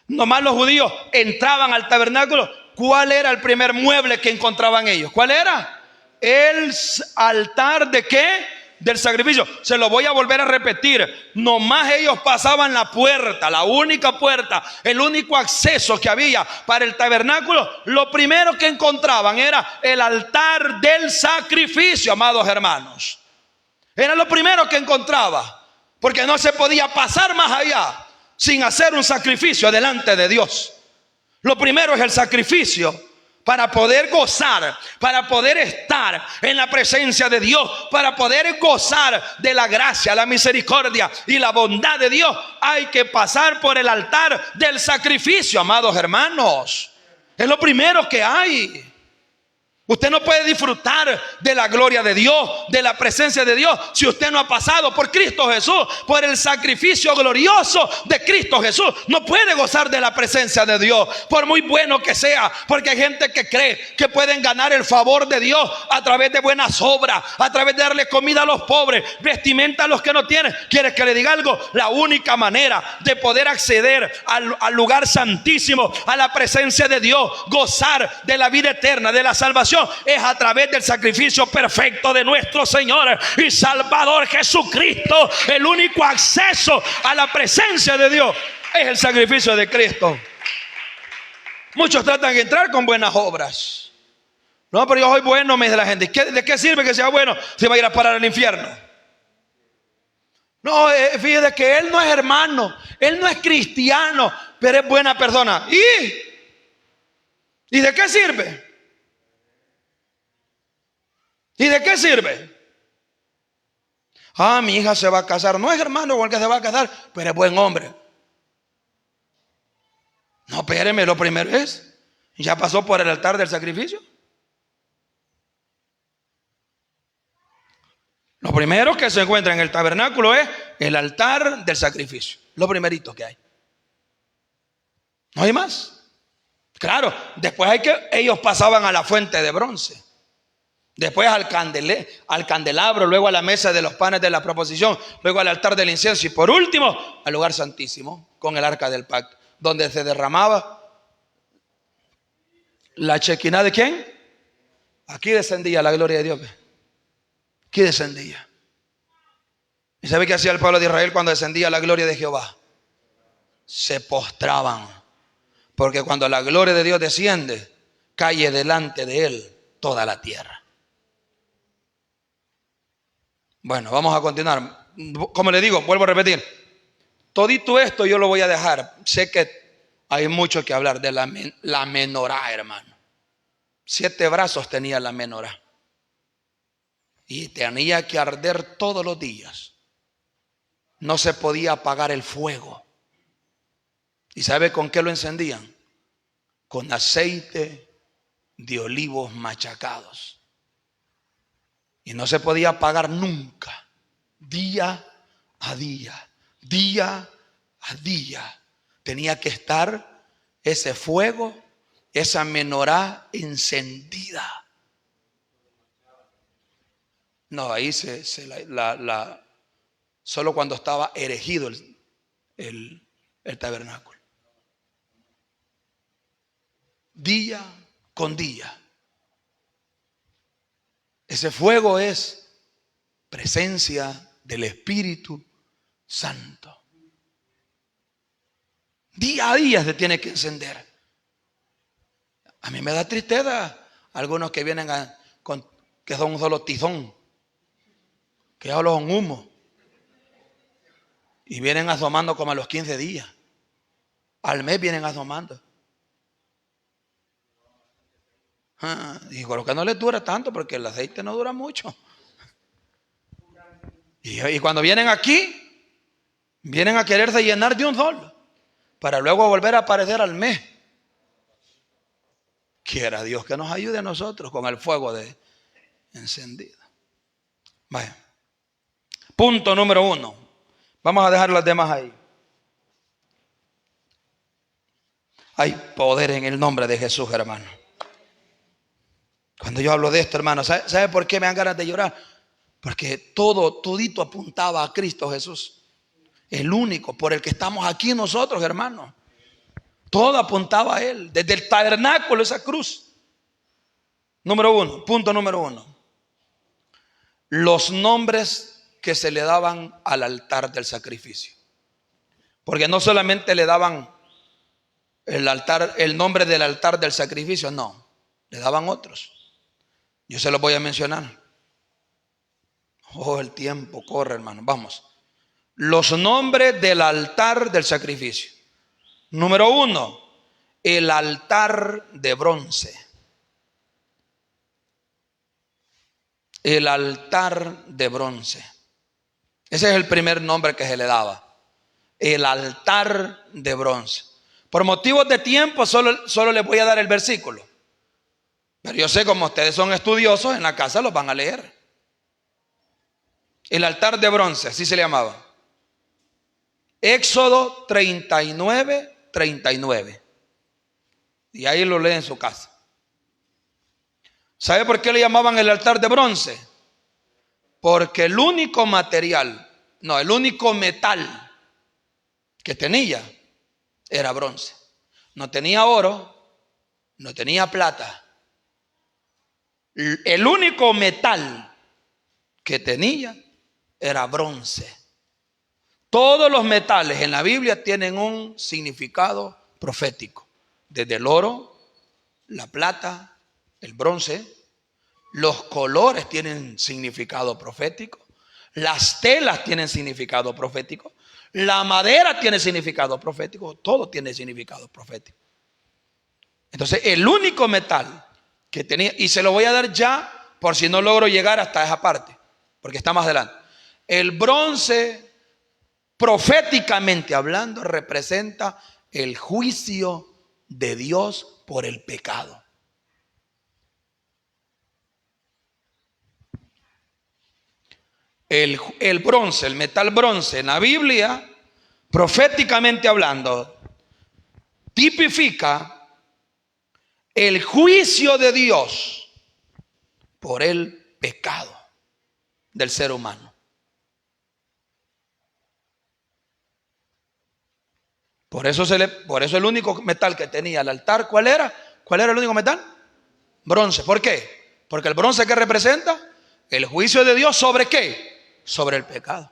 S1: Nomás los judíos entraban al tabernáculo. ¿Cuál era el primer mueble que encontraban ellos? ¿Cuál era? El altar ¿de qué? Del sacrificio. Se lo voy a volver a repetir. Nomás ellos pasaban la puerta, la única puerta, el único acceso que había para el tabernáculo. Lo primero que encontraban era el altar del sacrificio, amados hermanos. Era lo primero que encontraba, porque no se podía pasar más allá sin hacer un sacrificio delante de Dios. Lo primero es el sacrificio para poder gozar, para poder estar en la presencia de Dios, para poder gozar de la gracia, la misericordia y la bondad de Dios. Hay que pasar por el altar del sacrificio, amados hermanos. Es lo primero que hay. Usted no puede disfrutar de la gloria de Dios, de la presencia de Dios, si usted no ha pasado por Cristo Jesús, por el sacrificio glorioso de Cristo Jesús. No puede gozar de la presencia de Dios, por muy bueno que sea, porque hay gente que cree que pueden ganar el favor de Dios a través de buenas obras, a través de darle comida a los pobres, vestimenta a los que no tienen. ¿Quieres que le diga algo? La única manera de poder acceder al lugar santísimo, a la presencia de Dios, gozar de la vida eterna, de la salvación, es a través del sacrificio perfecto de nuestro Señor y Salvador Jesucristo. El único acceso a la presencia de Dios es el sacrificio de Cristo. Muchos tratan de entrar con buenas obras. No, pero yo soy bueno, me dice la gente. ¿De qué sirve que sea bueno si va a ir a parar al infierno? No, fíjate que él no es hermano, él no es cristiano, pero es buena persona. ¿Y de qué sirve? ¿Y de qué sirve? Mi hija se va a casar. No es hermano con el que se va a casar, pero es buen hombre. No, espéreme, lo primero es, ¿ya pasó por el altar del sacrificio? Lo primero que se encuentra en el tabernáculo es el altar del sacrificio. Lo primerito que hay. No hay más. Claro, después ellos pasaban a la fuente de bronce. Después al candelabro, luego a la mesa de los panes de la proposición, luego al altar del incienso y por último al lugar santísimo con el arca del pacto, donde se derramaba la chequiná de ¿quién? Aquí descendía la gloria de Dios. Aquí descendía. ¿Y sabe qué hacía el pueblo de Israel cuando descendía la gloria de Jehová? Se postraban, porque cuando la gloria de Dios desciende, cae delante de él toda la tierra. Bueno, vamos a continuar. Como le digo, vuelvo a repetir. Todito esto yo lo voy a dejar. Sé que hay mucho que hablar de la menorá, hermano. 7 brazos tenía la menorá. Y tenía que arder todos los días. No se podía apagar el fuego. ¿Y sabe con qué lo encendían? Con aceite de olivos machacados. Y no se podía apagar nunca. Día a día. Día a día. Tenía que estar ese fuego, esa menorá encendida. No, ahí solo cuando estaba erigido el tabernáculo. Día con día. Ese fuego es presencia del Espíritu Santo. Día a día se tiene que encender. A mí me da tristeza algunos que vienen que son un solo tizón, que solo son humo, y vienen asomando como a los 15 días. Al mes vienen asomando. Y con lo que no les dura tanto, porque el aceite no dura mucho. Y cuando vienen aquí, vienen a quererse llenar de un sol, para luego volver a aparecer al mes. Quiera Dios que nos ayude a nosotros con el fuego encendido. Vaya. Punto número 1. Vamos a dejar las demás ahí. Hay poder en el nombre de Jesús, hermano. Cuando yo hablo de esto, hermano, ¿sabe por qué me dan ganas de llorar? Porque todito apuntaba a Cristo Jesús. El único por el que estamos aquí nosotros, hermano. Todo apuntaba a Él. Desde el tabernáculo, esa cruz. Número uno, punto número uno. Los nombres que se le daban al altar del sacrificio. Porque no solamente le daban el nombre del altar del sacrificio, no. Le daban otros. Yo se los voy a mencionar. Oh, el tiempo corre, hermano. Vamos. Los nombres del altar del sacrificio. Número uno, el altar de bronce. El altar de bronce. Ese es el primer nombre que se le daba. El altar de bronce. Por motivos de tiempo solo les voy a dar el versículo. Pero yo sé, como ustedes son estudiosos, en la casa los van a leer. El altar de bronce, así se le llamaba. Éxodo 39, 39. Y ahí lo lee en su casa. ¿Sabe por qué le llamaban el altar de bronce? Porque el único metal que tenía era bronce. No tenía oro, no tenía plata. El único metal que tenía era bronce. Todos los metales en la Biblia tienen un significado profético. Desde el oro, la plata, el bronce. Los colores tienen significado profético. Las telas tienen significado profético. La madera tiene significado profético. Todo tiene significado profético. Entonces, el único metal que tenía, y se lo voy a dar ya por si no logro llegar hasta esa parte, porque está más adelante. El bronce, proféticamente hablando, representa el juicio de Dios por el pecado. El bronce, el metal bronce en la Biblia, proféticamente hablando, tipifica el juicio de Dios por el pecado del ser humano. Por eso el único metal que tenía el altar, ¿cuál era? ¿Cuál era el único metal? Bronce. ¿Por qué? Porque el bronce, ¿qué representa? El juicio de Dios, ¿sobre qué? Sobre el pecado.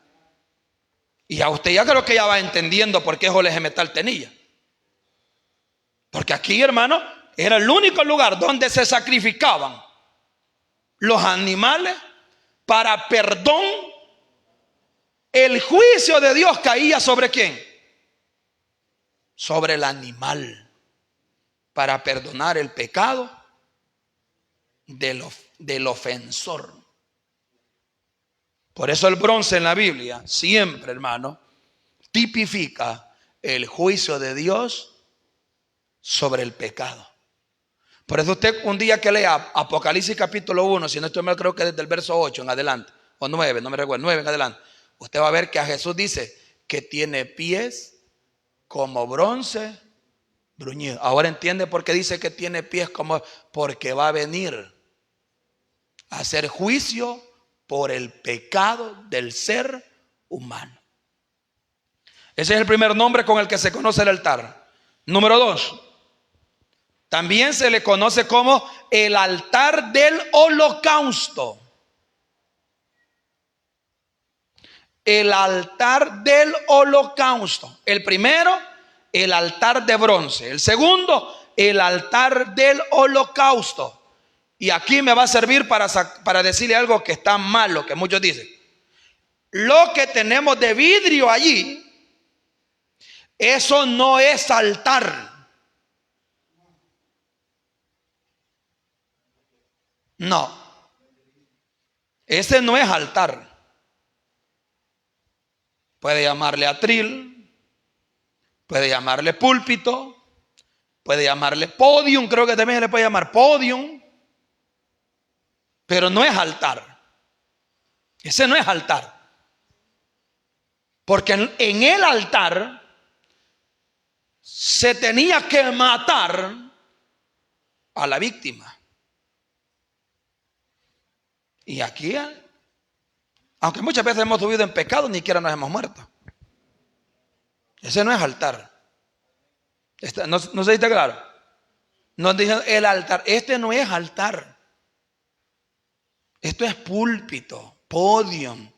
S1: Y a usted ya creo que ya va entendiendo por qué ese metal tenía. Porque aquí, hermano, era el único lugar donde se sacrificaban los animales para perdón. El juicio de Dios caía ¿sobre quién? Sobre el animal, para perdonar el pecado del ofensor. Por eso el bronce en la Biblia siempre, hermano, tipifica el juicio de Dios sobre el pecado. Por eso usted un día que lea Apocalipsis capítulo 1, si no estoy mal, creo que desde el verso 8 en adelante, o 9, no me recuerdo, 9 en adelante, usted va a ver que a Jesús dice que tiene pies como bronce bruñido. Ahora entiende por qué dice que tiene pies como, porque va a venir a hacer juicio por el pecado del ser humano. Ese es el primer nombre con el que se conoce el altar. Número 2, también se le conoce como el altar del holocausto. El altar del holocausto. El primero, el altar de bronce. El segundo, el altar del holocausto. Y aquí me va a servir para decirle algo que está malo, que muchos dicen. Lo que tenemos de vidrio allí, eso no es altar. No, ese no es altar. Puede llamarle atril, puede llamarle púlpito, puede llamarle podium, creo que también se le puede llamar podium, pero no es altar. Ese no es altar. Porque en el altar se tenía que matar a la víctima. Y aquí, aunque muchas veces hemos subido en pecado, ni siquiera nos hemos muerto. Ese no es altar. No sé si está claro. Nos dicen el altar. Este no es altar. Esto es púlpito, podium.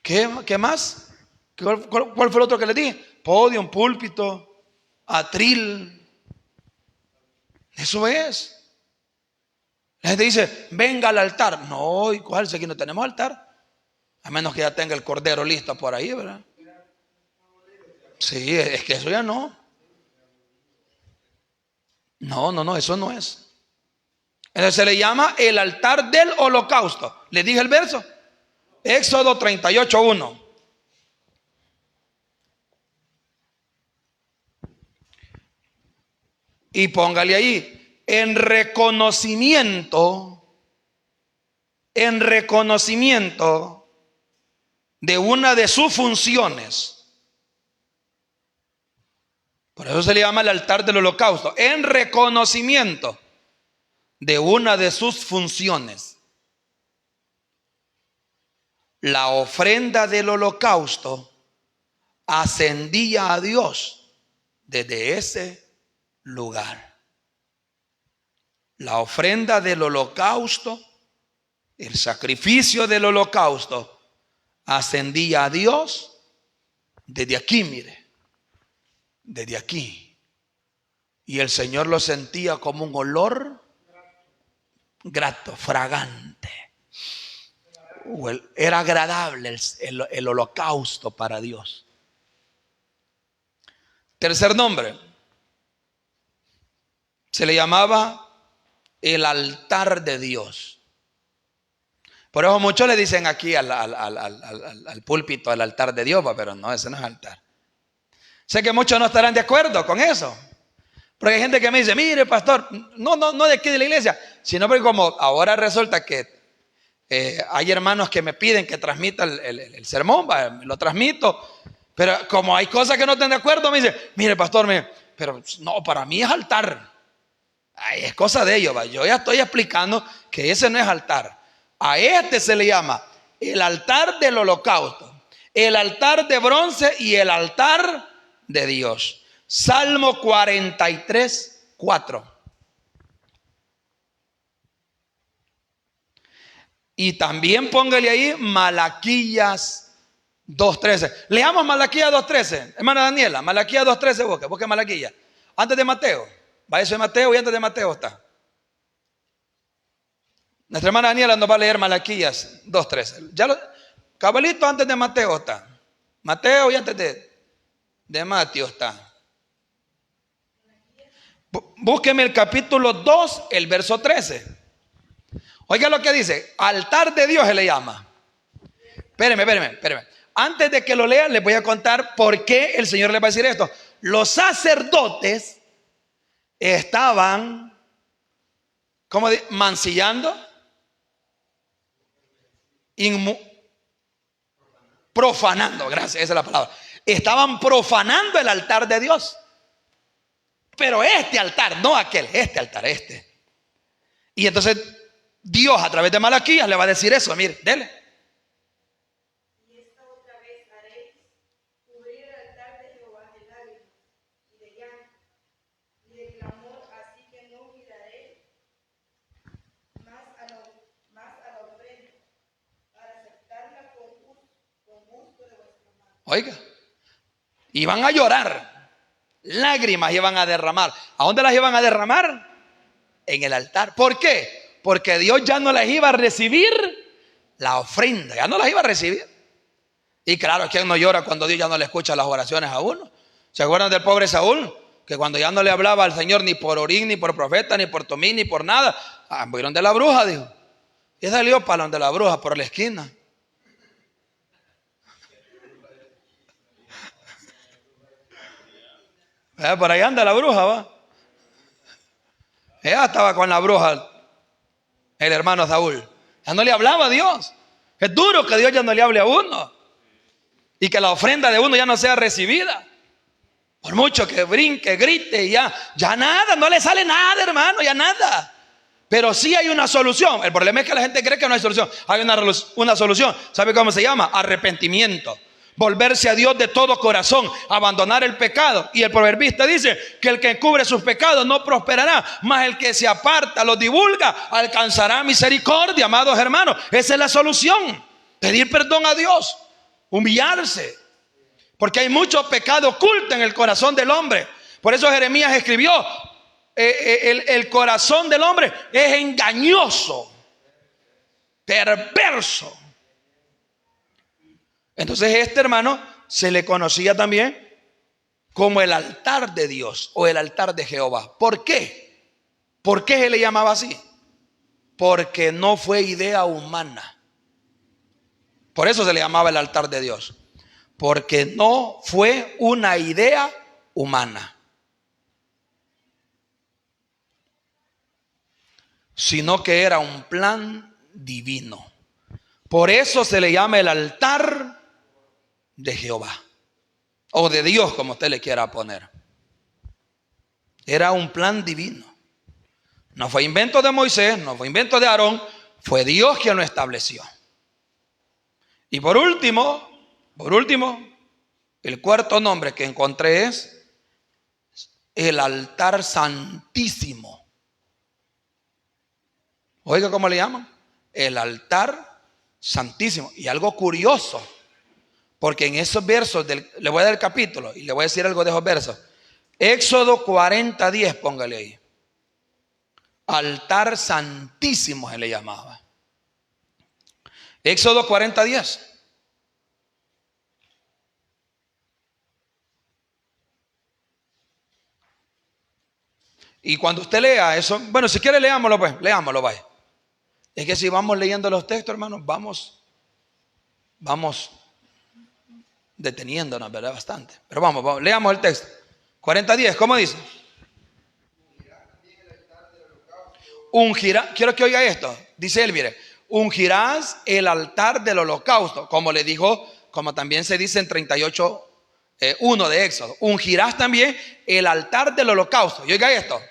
S1: ¿Qué más? ¿Cuál fue el otro que le dije? Podium, púlpito, atril. Eso es. La gente dice, venga al altar. No, ¿y cuál? Si aquí no tenemos altar. A menos que ya tenga el cordero listo por ahí, ¿verdad? Sí, es que eso ya no. No, eso no es. Entonces se le llama el altar del holocausto. ¿Le dije el verso? Éxodo 38:1. Y póngale ahí, en reconocimiento de una de sus funciones. Por eso se le llama el altar del holocausto, en reconocimiento de una de sus funciones. La ofrenda del holocausto ascendía a Dios desde ese lugar. La ofrenda del holocausto, el sacrificio del holocausto, ascendía a Dios desde aquí, mire, desde aquí. Y el Señor lo sentía como un olor grato, fragante. Era agradable el holocausto para Dios. Tercer nombre, se le llamaba el altar de Dios. Por eso muchos le dicen aquí al púlpito, al altar de Dios, pero no, ese no es altar. Sé que muchos no estarán de acuerdo con eso, porque hay gente que me dice, mire pastor, no de aquí de la iglesia, sino porque como ahora resulta que hay hermanos que me piden que transmita el sermón, lo transmito, pero como hay cosas que no están de acuerdo, me dicen, mire pastor, pero no, para mí es altar. Ay, es cosa de ellos, yo ya estoy explicando que ese no es altar. A este se le llama el altar del holocausto, el altar de bronce y el altar de Dios. Salmo 43:4. Y también póngale ahí Malaquías 2:13. Leamos Malaquías 2:13. Hermana Daniela, Malaquías 2:13, busque Malaquías. Antes de Mateo. Va eso de Mateo y antes de Mateo está. Nuestra hermana Daniela nos va a leer Malaquías 2:13. Cabalito antes de Mateo está. Mateo y antes de Mateo está. Búsqueme el capítulo 2, el verso 13. Oiga lo que dice, altar de Dios se le llama. Espéreme. Antes de que lo lea, les voy a contar por qué el Señor les va a decir esto. Los sacerdotes estaban, ¿cómo dice? Mancillando, profanando, gracias, esa es la palabra. Estaban profanando el altar de Dios. Pero este altar, no aquel, este altar, este. Y entonces Dios a través de Malaquías le va a decir eso, mire, dele.
S2: Y esta otra vez haréis cubrir el altar de Jehová de lágrimas y de llanto y de clamor, así que no miraréis más a la ofrenda para aceptarla con gusto de vuestra mano.
S1: Oiga, iban a llorar, lágrimas iban a derramar. ¿A dónde las iban a derramar? En el altar. ¿Por qué? Porque Dios ya no les iba a recibir la ofrenda, ya no las iba a recibir. Y claro, ¿quién no llora cuando Dios ya no le escucha las oraciones a uno? ¿Se acuerdan del pobre Saúl? Que cuando ya no le hablaba al Señor ni por orín, ni por profeta, ni por tomí, ni por nada, fueron de la bruja, dijo. Y salió para donde la bruja, por la esquina. Por ahí anda la bruja, va. Ella estaba con la bruja, el hermano Saúl. Ya no le hablaba a Dios. Es duro que Dios ya no le hable a uno y que la ofrenda de uno ya no sea recibida. Por mucho que brinque, grite, ya nada, no le sale nada, hermano, ya nada. Pero sí hay una solución. El problema es que la gente cree que no hay solución. Hay una solución. ¿Sabe cómo se llama? Arrepentimiento. Volverse a Dios de todo corazón, abandonar el pecado. Y el proverbista dice que el que cubre sus pecados no prosperará, mas el que se aparta, los divulga, alcanzará misericordia. Amados hermanos, esa es la solución. Pedir perdón a Dios, humillarse, porque hay mucho pecado oculto en el corazón del hombre. Por eso Jeremías escribió: el corazón del hombre es engañoso, perverso. Entonces este hermano se le conocía también como el altar de Dios o el altar de Jehová. ¿Por qué? ¿Por qué se le llamaba así? Porque no fue idea humana. Por eso se le llamaba el altar de Dios. Porque no fue una idea humana, sino que era un plan divino. Por eso se le llama el altar de Jehová, o de Dios, como usted le quiera poner. Era un plan divino. No fue invento de Moisés, no fue invento de Aarón, fue Dios quien lo estableció. Y por último, el cuarto nombre que encontré es el altar santísimo. Oiga, ¿cómo le llaman? El altar santísimo. Y algo curioso, porque en esos versos, le voy a dar el capítulo y le voy a decir algo de esos versos. Éxodo 40:10, póngale ahí. Altar santísimo se le llamaba. Éxodo 40:10. Y cuando usted lea eso, bueno, si quiere leámoslo pues, leámoslo, vaya. Es que si vamos leyendo los textos, hermanos, vamos deteniéndonos, ¿verdad? Bastante. Pero vamos, leamos el texto. 40:10, ¿cómo dice? Ungirás, quiero que oiga esto, dice él, mire, ungirás el altar del holocausto, como le dijo, como también se dice en 38:1 de Éxodo. Ungirás también el altar del holocausto. Y oiga esto.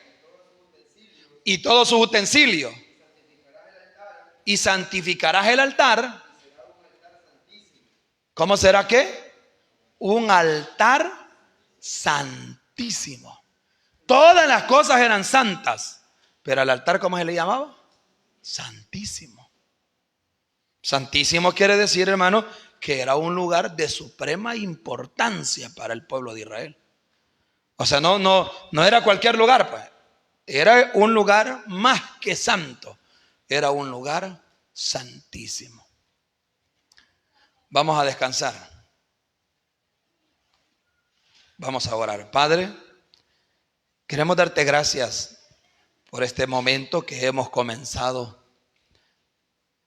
S1: Y todos sus utensilios. Y santificarás el altar. ¿Cómo será qué? Un altar santísimo. Todas las cosas eran santas, pero al altar, ¿cómo se le llamaba? Santísimo. Santísimo quiere decir, hermano, que era un lugar de suprema importancia para el pueblo de Israel. O sea, no era cualquier lugar, pues. Era un lugar más que santo. Era un lugar santísimo. Vamos a descansar. Vamos a orar. Padre, queremos darte gracias por este momento que hemos comenzado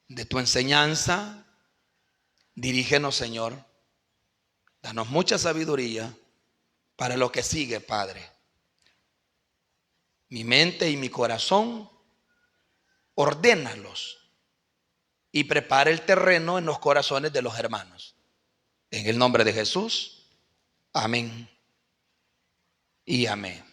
S1: de tu enseñanza. Dirígenos, Señor. Danos mucha sabiduría para lo que sigue, Padre. Mi mente y mi corazón, ordénalos y prepara el terreno en los corazones de los hermanos. En el nombre de Jesús, amén y amén.